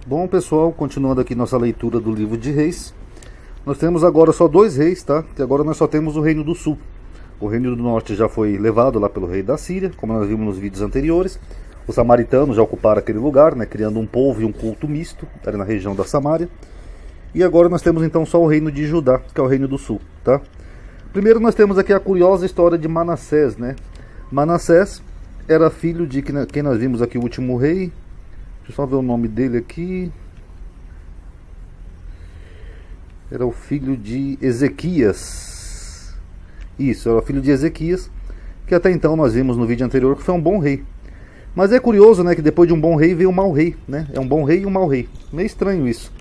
Bom, pessoal, continuando aqui nossa leitura do livro de Reis, nós temos agora só dois reis, tá? Que agora nós só temos o Reino do Sul. O Reino do Norte já foi levado lá pelo rei da Síria, como nós vimos nos vídeos anteriores. Os samaritanos já ocuparam aquele lugar, né? Criando um povo e um culto misto, ali na região da Samária. E agora nós temos então só o Reino de Judá, que é o Reino do Sul, tá? Primeiro nós temos aqui a curiosa história de Manassés, né? Manassés era filho de quem nós vimos aqui, o último rei. Deixa eu só ver o nome dele aqui. Era o filho de Ezequias. Isso, era o filho de Ezequias, que até então nós vimos no vídeo anterior que foi um bom rei. Mas é curioso, né, que depois de um bom rei veio um mau rei, né? É um bom rei e um mau rei. Meio estranho isso.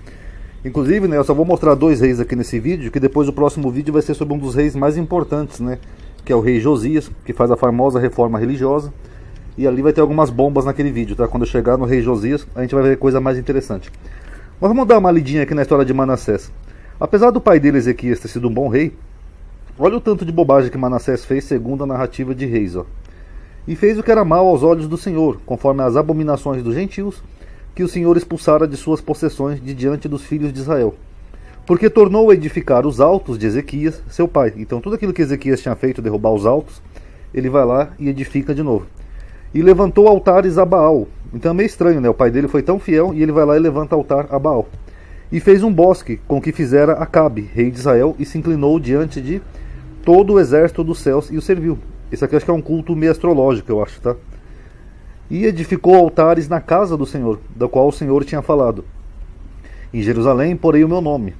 Inclusive, né, eu só vou mostrar dois reis aqui nesse vídeo, que depois o próximo vídeo vai ser sobre um dos reis mais importantes, né? Que é o rei Josias, que faz a famosa reforma religiosa. E ali vai ter algumas bombas naquele vídeo, tá? Quando eu chegar no rei Josias, a gente vai ver coisa mais interessante. Mas vamos dar uma lidinha aqui na história de Manassés. Apesar do pai dele, Ezequias, ter sido um bom rei, olha o tanto de bobagem que Manassés fez segundo a narrativa de Reis, ó. E fez o que era mal aos olhos do Senhor, conforme as abominações dos gentios, que o Senhor expulsara de suas possessões de diante dos filhos de Israel. Porque tornou a edificar os altos de Ezequias, seu pai. Então tudo aquilo que Ezequias tinha feito, derrubar os altos, ele vai lá e edifica de novo. E levantou altares a Baal. Então é meio estranho, né? O pai dele foi tão fiel e ele vai lá e levanta altar a Baal. E fez um bosque com que fizera Acabe, rei de Israel, e se inclinou diante de todo o exército dos céus e o serviu. Esse aqui acho que é um culto meio astrológico, eu acho, tá? E edificou altares na casa do Senhor, da qual o Senhor tinha falado. Em Jerusalém porei o meu nome.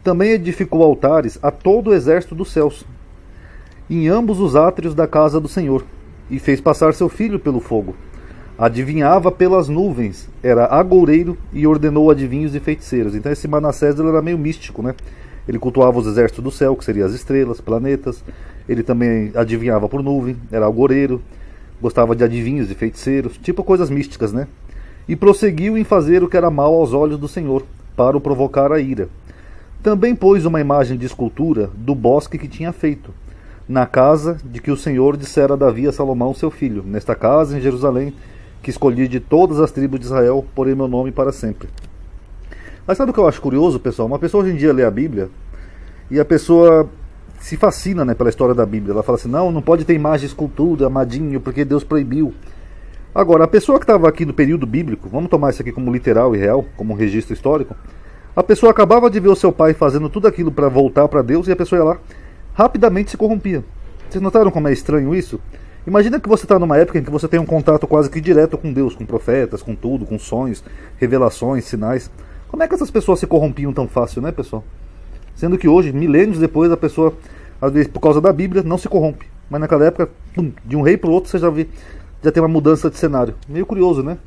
Também edificou altares a todo o exército dos céus, em ambos os átrios da casa do Senhor. E fez passar seu filho pelo fogo. Adivinhava pelas nuvens, era agoureiro e ordenou adivinhos e feiticeiros. Então esse Manassés ele era meio místico, né? Ele cultuava os exércitos do céu, que seriam as estrelas, planetas. Ele também adivinhava por nuvem, era agoureiro, gostava de adivinhos e feiticeiros, tipo coisas místicas, né? E prosseguiu em fazer o que era mal aos olhos do Senhor, para o provocar a ira. Também pôs uma imagem de escultura do bosque que tinha feito, na casa de que o Senhor dissera a Davi a Salomão seu filho, nesta casa em Jerusalém, que escolhi de todas as tribos de Israel, porém meu nome para sempre. Mas sabe o que eu acho curioso, pessoal? Uma pessoa hoje em dia lê a Bíblia e a pessoa se fascina, né, pela história da Bíblia. Ela fala assim, não pode ter imagem, escultura, amadinho, porque Deus proibiu. Agora, a pessoa que estava aqui no período bíblico, vamos tomar isso aqui como literal e real, como um registro histórico, a pessoa acabava de ver o seu pai fazendo tudo aquilo para voltar para Deus e a pessoa ia lá, rapidamente se corrompia. Vocês notaram como é estranho isso? Imagina que você está numa época em que você tem um contato quase que direto com Deus, com profetas, com tudo, com sonhos, revelações, sinais. Como é que essas pessoas se corrompiam tão fácil, né, pessoal? Sendo que hoje, milênios depois, a pessoa, às vezes por causa da Bíblia, não se corrompe. Mas naquela época, de um rei para o outro, você já tem uma mudança de cenário. Meio curioso, né?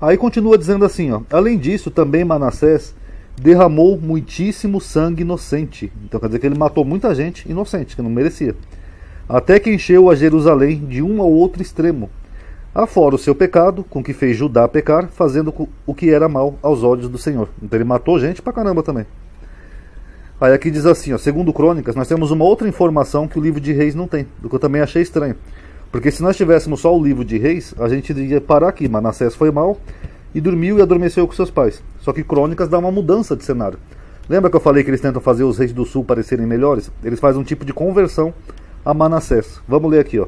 Aí continua dizendo assim, ó. Além disso, também Manassés derramou muitíssimo sangue inocente. Então quer dizer que ele matou muita gente inocente, que não merecia. Até que encheu a Jerusalém de um ao outro extremo. Afora o seu pecado, com que fez Judá pecar, fazendo o que era mal aos olhos do Senhor. Então ele matou gente pra caramba também. Aí aqui diz assim, ó, segundo Crônicas, nós temos uma outra informação que o livro de Reis não tem, do que eu também achei estranho. Porque se nós tivéssemos só o livro de Reis, a gente iria parar aqui. Manassés foi mal e dormiu e adormeceu com seus pais. Só que Crônicas dá uma mudança de cenário. Lembra que eu falei que eles tentam fazer os reis do sul parecerem melhores? Eles fazem um tipo de conversão a Manassés. Vamos ler aqui, ó.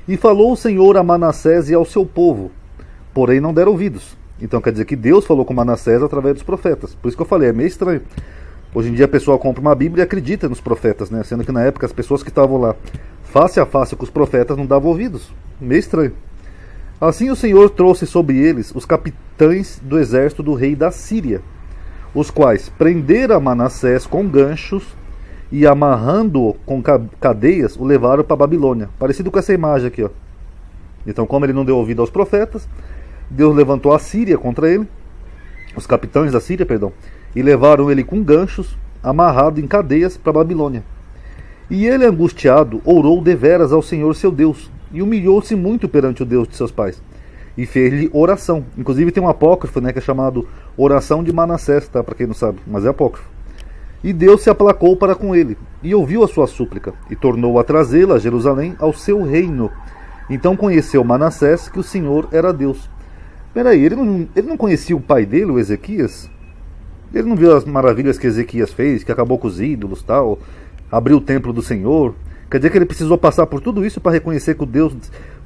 E falou o Senhor a Manassés e ao seu povo, porém não deram ouvidos. Então quer dizer que Deus falou com Manassés através dos profetas. Por isso que eu falei, é meio estranho. Hoje em dia a pessoa compra uma Bíblia e acredita nos profetas, né? Sendo que na época as pessoas que estavam lá face a face com os profetas não davam ouvidos. Meio estranho. Assim o Senhor trouxe sobre eles os capitães do exército do rei da Síria, os quais prenderam Manassés com ganchos e amarrando-o com cadeias, o levaram para a Babilônia. Parecido com essa imagem aqui, ó. Então, como ele não deu ouvido aos profetas, Deus levantou a Síria contra ele, os capitães da Síria, perdão, e levaram ele com ganchos, amarrado em cadeias para a Babilônia. E ele, angustiado, orou deveras ao Senhor seu Deus, e humilhou-se muito perante o Deus de seus pais, e fez-lhe oração. Inclusive tem um apócrifo, né, que é chamado Oração de Manassés, tá, para quem não sabe, mas é apócrifo. E Deus se aplacou para com ele, e ouviu a sua súplica, e tornou a trazê-la a Jerusalém ao seu reino. Então conheceu Manassés que o Senhor era Deus. Peraí, ele não conhecia o pai dele, o Ezequias? Ele não viu as maravilhas que Ezequias fez, que acabou com os ídolos, tal, abriu o templo do Senhor? Quer dizer que ele precisou passar por tudo isso para reconhecer que o Deus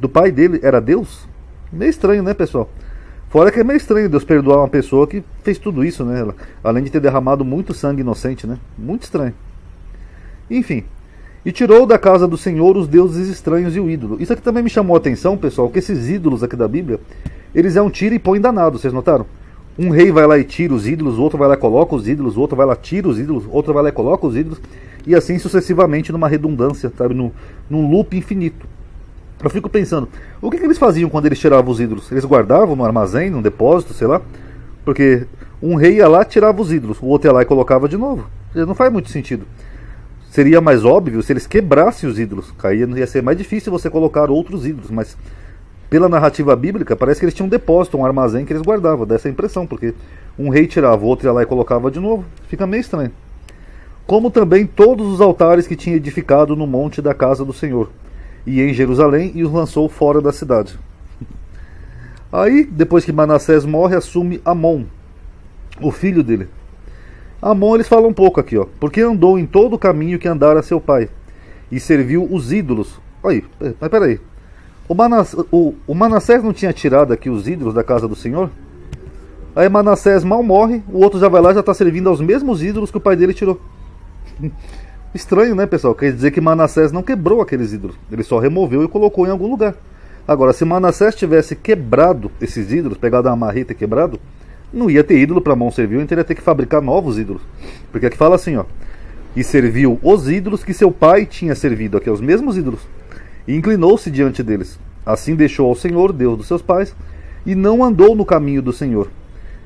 do pai dele era Deus? Meio estranho, né, pessoal? Fora que é meio estranho Deus perdoar uma pessoa que fez tudo isso, né? Além de ter derramado muito sangue inocente, né? Muito estranho. Enfim. E tirou da casa do Senhor os deuses estranhos e o ídolo. Isso aqui também me chamou a atenção, pessoal, que esses ídolos aqui da Bíblia, eles é um tira e põe danado, vocês notaram? Um rei vai lá e tira os ídolos, o outro vai lá e coloca os ídolos, o outro vai lá e tira os ídolos, o outro vai lá e coloca os ídolos, e assim sucessivamente numa redundância, sabe? Num loop infinito. Eu fico pensando, o que eles faziam quando eles tiravam os ídolos? Eles guardavam no armazém, num depósito, sei lá? Porque um rei ia lá e tirava os ídolos, o outro ia lá e colocava de novo. Não faz muito sentido. Seria mais óbvio se eles quebrassem os ídolos. Ia ser mais difícil você colocar outros ídolos, mas pela narrativa bíblica parece que eles tinham um depósito, um armazém que eles guardavam, dessa impressão, porque um rei tirava, o outro ia lá e colocava de novo. Fica meio estranho. Como também todos os altares que tinha edificado no monte da casa do Senhor e em Jerusalém, e os lançou fora da cidade. Aí, depois que Manassés morre, assume Amon, o filho dele. Amon, eles falam um pouco aqui, ó. Porque andou em todo o caminho que andara seu pai, e serviu os ídolos. Aí, mas peraí. O Manassés não tinha tirado aqui os ídolos da casa do Senhor? Aí Manassés mal morre, o outro já vai lá e já está servindo aos mesmos ídolos que o pai dele tirou. Estranho, né, pessoal? Quer dizer que Manassés não quebrou aqueles ídolos. Ele só removeu e colocou em algum lugar. Agora, se Manassés tivesse quebrado esses ídolos, pegado uma marreta e quebrado, não ia ter ídolo para Amon servir, então ele ia ter que fabricar novos ídolos. Porque aqui fala assim, ó. E serviu os ídolos que seu pai tinha servido, aqui os mesmos ídolos. E inclinou-se diante deles. Assim deixou ao Senhor, Deus dos seus pais, e não andou no caminho do Senhor.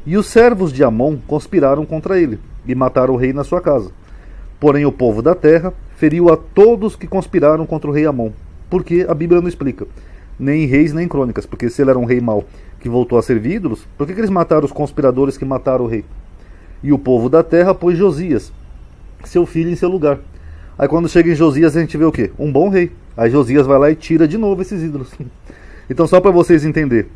E os servos de Amon conspiraram contra ele, e mataram o rei na sua casa. Porém o povo da terra feriu a todos que conspiraram contra o rei Amon. Porque a Bíblia não explica. Nem em Reis, nem em Crônicas. Porque se ele era um rei mau que voltou a servir ídolos, por que eles mataram os conspiradores que mataram o rei? E o povo da terra pôs Josias, seu filho, em seu lugar. Aí quando chega em Josias a gente vê o quê? Um bom rei. Aí Josias vai lá e tira de novo esses ídolos. Então só para vocês entenderem.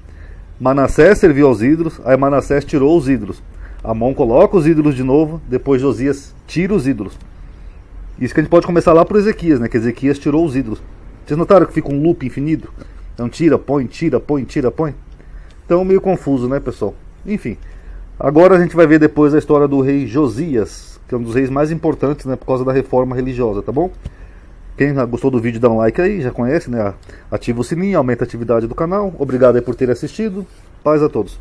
Manassés serviu aos ídolos, aí Manassés tirou os ídolos. Amon coloca os ídolos de novo, depois Josias tira os ídolos. Isso que a gente pode começar lá por Ezequias, né? Que Ezequias tirou os ídolos. Vocês notaram que fica um loop infinito? Então tira, põe, tira, põe, tira, põe. Então meio confuso, né, pessoal? Enfim. Agora a gente vai ver depois a história do rei Josias, que é um dos reis mais importantes, né? Por causa da reforma religiosa, tá bom? Quem gostou do vídeo, dá um like aí, já conhece, né? Ativa o sininho, aumenta a atividade do canal. Obrigado aí por ter assistido. Paz a todos.